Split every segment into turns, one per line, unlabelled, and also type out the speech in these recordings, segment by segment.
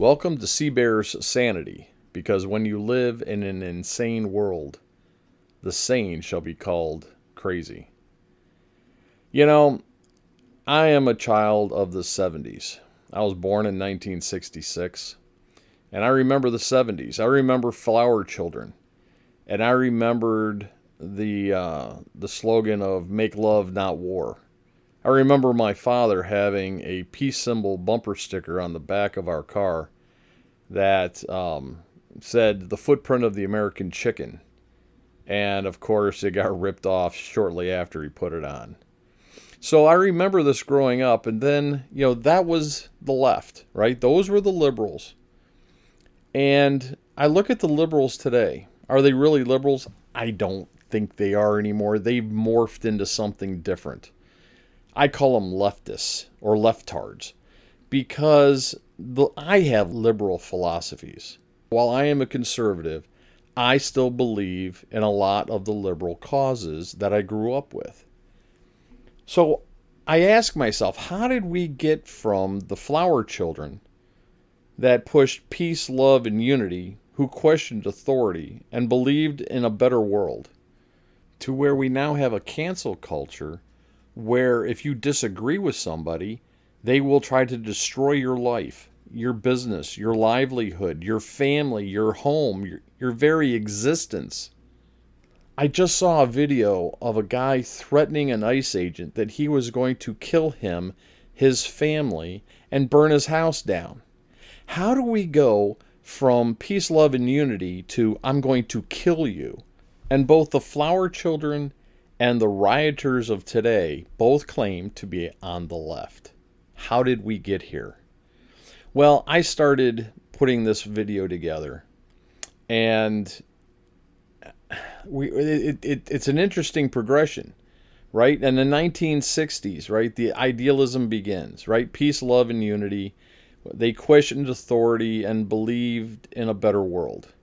Welcome to Sea Bear's Sanity, because when you live in an insane world, the sane shall be called crazy. You know, I am a child of the 70s. I was born in 1966, and I remember the 70s. I remember Flower Children, and I remembered the slogan of "Make Love, Not War." I remember my father having a peace symbol bumper sticker on the back of our car that said "the footprint of the American chicken." And of course, it got ripped off shortly after he put it on. So I remember this growing up, and then, that was the left, right? Those were the liberals. And I look at the liberals today. Are they really liberals? I don't think they are anymore. They've morphed into something different. I call them leftists or leftards because I have liberal philosophies. While I am a conservative, I still believe in a lot of the liberal causes that I grew up with. So I ask myself, how did we get from the Flower Children that pushed peace, love, and unity, who questioned authority and believed in a better world, to where we now have a cancel culture where if you disagree with somebody, they will try to destroy your life, your business, your livelihood, your family, your home, your very existence. I just saw a video of a guy threatening an ICE agent that he was going to kill him, his family, and burn his house down. How do we go from peace, love, and unity to "I'm going to kill you"? And both the Flower Children and the rioters of today both claim to be on the left. How did we get here? Well, I started putting this video together, and it's an interesting progression, right? In the 1960s, right, the idealism begins, right? Peace, love, and unity. They questioned authority and believed in a better world.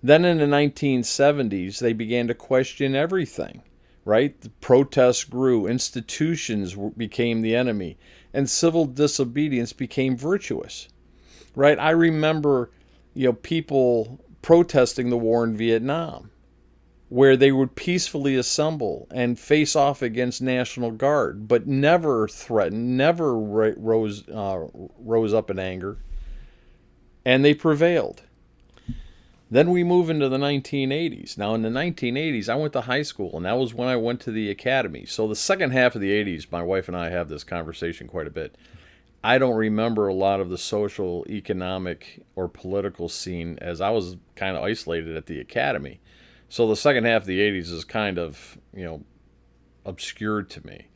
Then in the 1970s, they began to question everything, right? The protests grew, institutions became the enemy, and civil disobedience became virtuous, right? I remember, people protesting the war in Vietnam, where they would peacefully assemble and face off against National Guard, but never threatened, never rose up in anger, and they prevailed. Then we move into the 1980s. Now, in the 1980s, I went to high school, and that was when I went to the academy. So the second half of the 80s, my wife and I have this conversation quite a bit. I don't remember a lot of the social, economic, or political scene, as I was kind of isolated at the academy. So the second half of the 80s is kind of, obscured to me.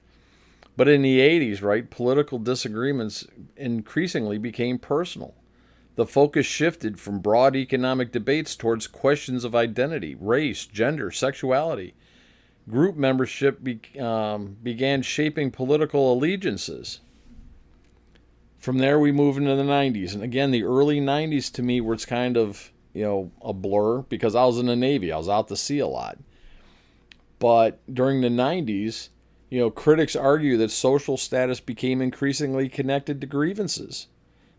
But in the 80s, right, political disagreements increasingly became personal. The focus shifted from broad economic debates towards questions of identity, race, gender, sexuality. Group membership began shaping political allegiances. From there, we move into the 90s. And again, the early 90s to me were it's kind of, a blur because I was in the Navy. I was out to sea a lot. But during the 90s, critics argue that social status became increasingly connected to grievances.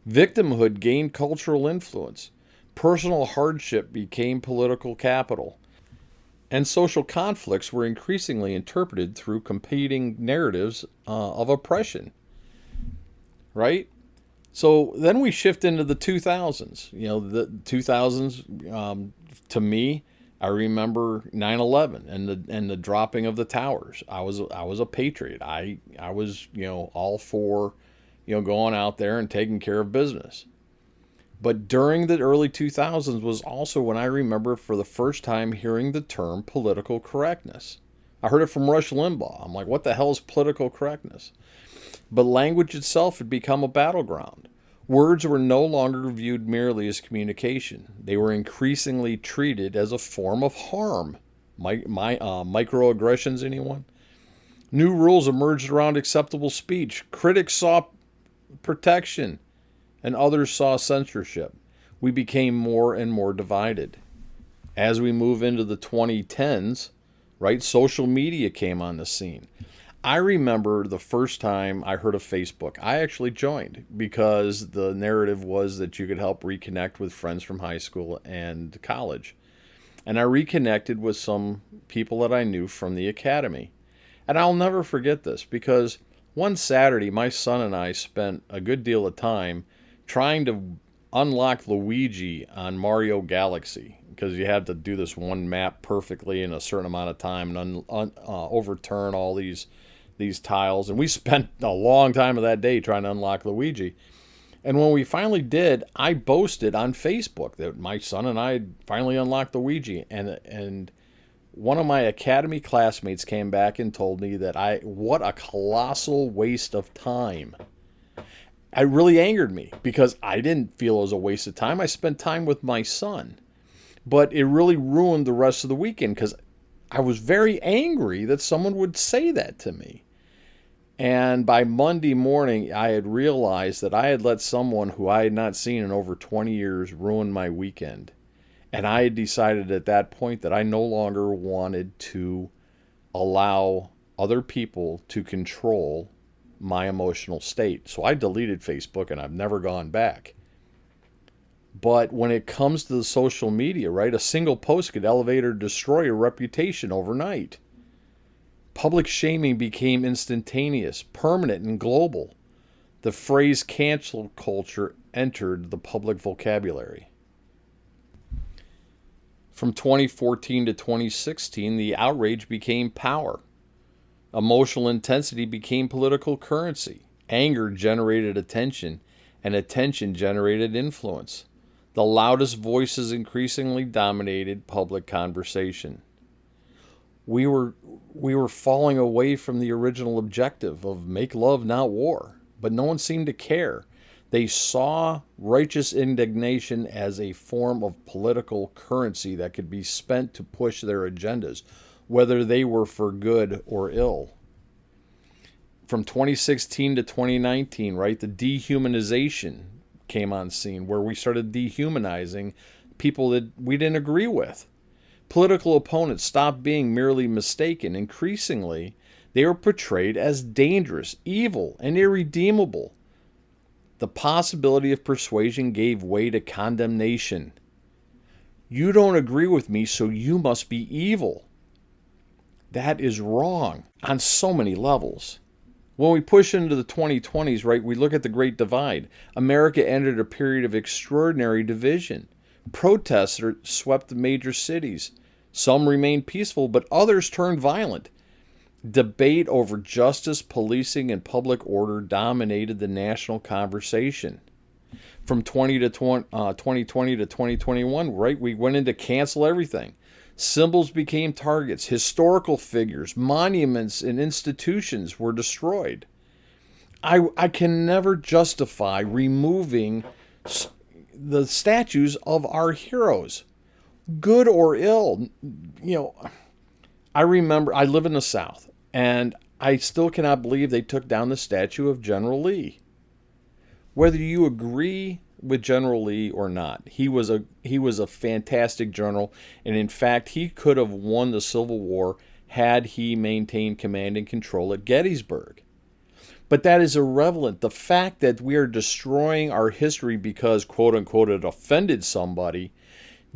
Victimhood gained cultural influence. Personal hardship became political capital. And social conflicts were increasingly interpreted through competing narratives of oppression. Right? So then we shift into the 2000s. The 2000s, to me, I remember 9/11 and the dropping of the towers. I was a patriot. I was, all for going out there and taking care of business. But during the early 2000s was also when I remember for the first time hearing the term political correctness. I heard it from Rush Limbaugh. I'm like, what the hell is political correctness? But language itself had become a battleground. Words were no longer viewed merely as communication. They were increasingly treated as a form of harm. Microaggressions, anyone? New rules emerged around acceptable speech. Critics saw protection, and others saw censorship. We became more and more divided. As we move into the 2010s, right, social media came on the scene. I remember the first time I heard of Facebook. I actually joined because the narrative was that you could help reconnect with friends from high school and college. And I reconnected with some people that I knew from the academy. And I'll never forget this because one Saturday, my son and I spent a good deal of time trying to unlock Luigi on Mario Galaxy because you had to do this one map perfectly in a certain amount of time and overturn all these tiles. And we spent a long time of that day trying to unlock Luigi. And when we finally did, I boasted on Facebook that my son and I had finally unlocked Luigi. And one of my academy classmates came back and told me that what a colossal waste of time. It really angered me because I didn't feel it was a waste of time. I spent time with my son. But it really ruined the rest of the weekend because I was very angry that someone would say that to me. And by Monday morning, I had realized that I had let someone who I had not seen in over 20 years ruin my weekend. And I had decided at that point that I no longer wanted to allow other people to control my emotional state. So I deleted Facebook and I've never gone back. But when it comes to the social media, right, a single post could elevate or destroy a reputation overnight. Public shaming became instantaneous, permanent, and global. The phrase cancel culture entered the public vocabulary. From 2014 to 2016, the outrage became power. Emotional intensity became political currency. Anger generated attention, and attention generated influence. The loudest voices increasingly dominated public conversation. We were falling away from the original objective of make love, not war, but no one seemed to care. They saw righteous indignation as a form of political currency that could be spent to push their agendas, whether they were for good or ill. From 2016 to 2019, right, the dehumanization came on scene where we started dehumanizing people that we didn't agree with. Political opponents stopped being merely mistaken. Increasingly, they were portrayed as dangerous, evil, and irredeemable. The possibility of persuasion gave way to condemnation. You don't agree with me, so you must be evil. That is wrong on so many levels. When we push into the 2020s, right, we look at the Great Divide. America entered a period of extraordinary division. Protests swept the major cities. Some remained peaceful, but others turned violent. Debate over justice, policing, and public order dominated the national conversation. From 2020 to 2021, right, we went into cancel everything. Symbols became targets. Historical figures, monuments, and institutions were destroyed. I can never justify removing the statues of our heroes, good or ill. I remember, I live in the South, and I still cannot believe they took down the statue of General Lee. Whether you agree with General Lee or not, he was a fantastic general, and in fact, he could have won the Civil War had he maintained command and control at Gettysburg. But that is irrelevant. The fact that we are destroying our history because, quote unquote, it offended somebody,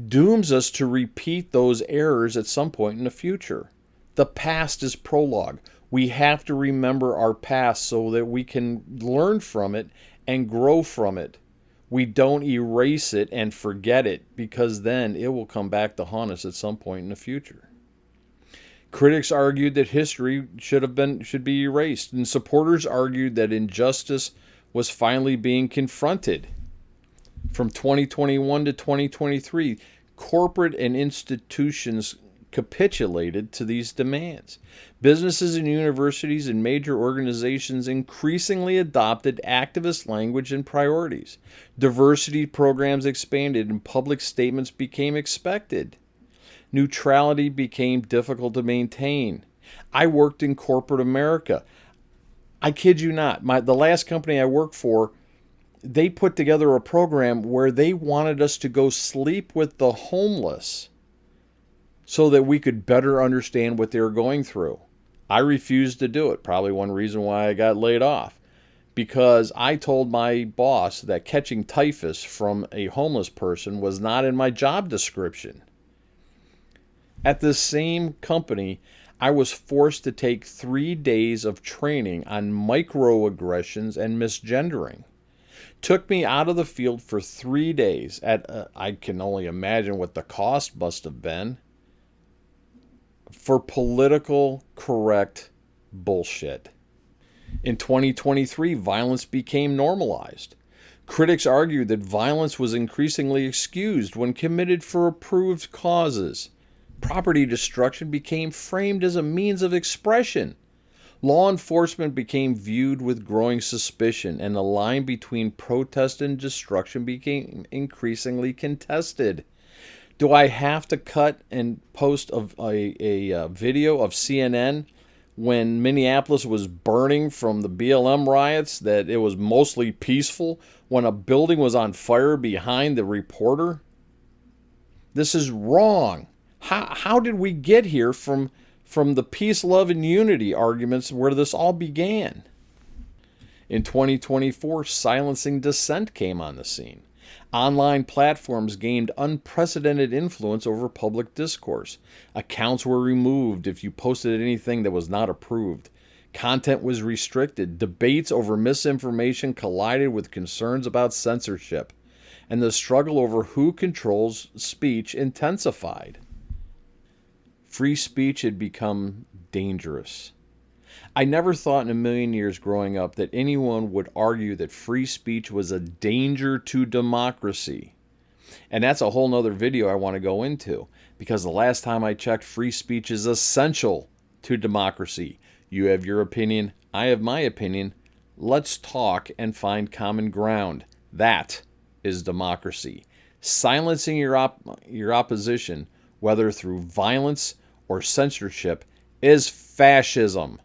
dooms us to repeat those errors at some point in the future. The past is prologue. We have to remember our past so that we can learn from it and grow from it. We don't erase it and forget it, because then it will come back to haunt us at some point in the future. Critics argued that history should be erased, and supporters argued that injustice was finally being confronted. From 2021 to 2023, corporate and institutions capitulated to these demands. Businesses and universities and major organizations increasingly adopted activist language and priorities. Diversity programs expanded and public statements became expected. Neutrality became difficult to maintain. I worked in corporate America. I kid you not, the last company I worked for, they put together a program where they wanted us to go sleep with the homeless so that we could better understand what they were going through. I refused to do it. Probably one reason why I got laid off. Because I told my boss that catching typhus from a homeless person was not in my job description. At this same company, I was forced to take 3 days of training on microaggressions and misgendering. Took me out of the field for 3 days. I can only imagine what the cost must have been for political correct bullshit. In 2023, violence became normalized. Critics argued that violence was increasingly excused when committed for approved causes. Property destruction became framed as a means of expression. Law enforcement became viewed with growing suspicion, and the line between protest and destruction became increasingly contested. Do I have to cut and post a video of CNN when Minneapolis was burning from the BLM riots, that it was mostly peaceful, when a building was on fire behind the reporter? This is wrong. How did we get here from the peace, love, and unity arguments where this all began? In 2024, silencing dissent came on the scene. Online platforms gained unprecedented influence over public discourse. Accounts were removed if you posted anything that was not approved. Content was restricted. Debates over misinformation collided with concerns about censorship. And the struggle over who controls speech intensified. Free speech had become dangerous. I never thought in a million years growing up that anyone would argue that free speech was a danger to democracy. And that's a whole nother video I want to go into, because the last time I checked, free speech is essential to democracy. You have your opinion, I have my opinion. Let's talk and find common ground. That is democracy. Silencing your opposition, whether through violence or censorship, is fascism.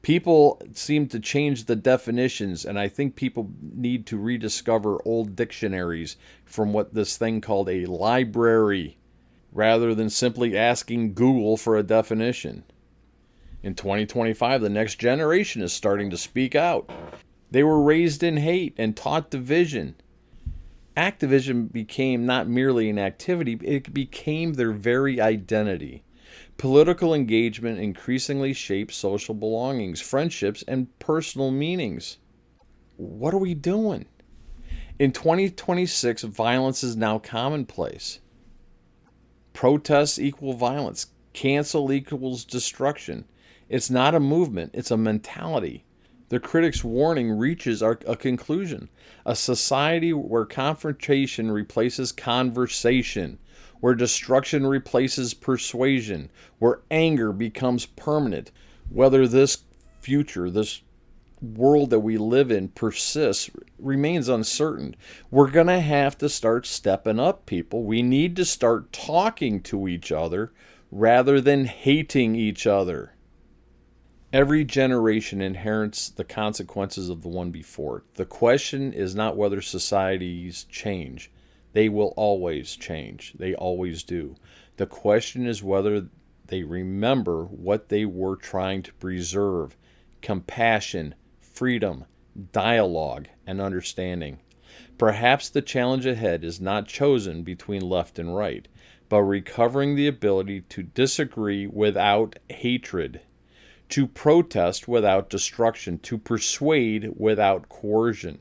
People seem to change the definitions, and I think people need to rediscover old dictionaries from what this thing called a library, rather than simply asking Google for a definition. In 2025, the next generation is starting to speak out. They were raised in hate and taught division. Activism became not merely an activity, it became their very identity. Political engagement increasingly shapes social belongings, friendships, and personal meanings. What are we doing? In 2026, violence is now commonplace. Protests equal violence. Cancel equals destruction. It's not a movement, it's a mentality. The critic's warning reaches a conclusion. A society where confrontation replaces conversation, where destruction replaces persuasion, where anger becomes permanent. Whether this future, this world that we live in persists, remains uncertain. We're going to have to start stepping up, people. We need to start talking to each other rather than hating each other. Every generation inherits the consequences of the one before it. The question is not whether societies change. They will always change. They always do. The question is whether they remember what they were trying to preserve: compassion, freedom, dialogue, and understanding. Perhaps the challenge ahead is not chosen between left and right, but recovering the ability to disagree without hatred, to protest without destruction, to persuade without coercion.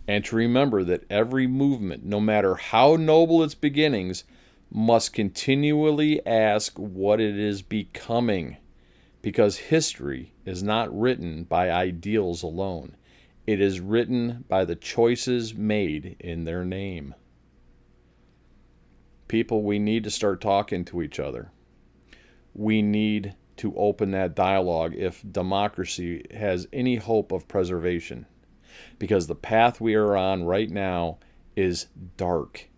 And to remember that every movement, no matter how noble its beginnings, must continually ask what it is becoming. Because history is not written by ideals alone. It is written by the choices made in their name. People, we need to start talking to each other. We need to open that dialogue if democracy has any hope of preservation. Because the path we are on right now is dark,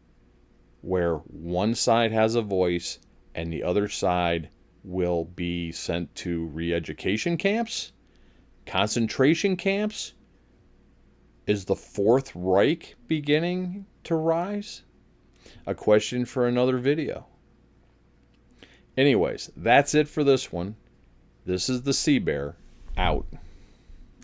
where one side has a voice and the other side will be sent to re-education camps, concentration camps. Is the Fourth Reich beginning to rise? A question for another video. Anyways, that's it for this one. This is the Sea Bear, out.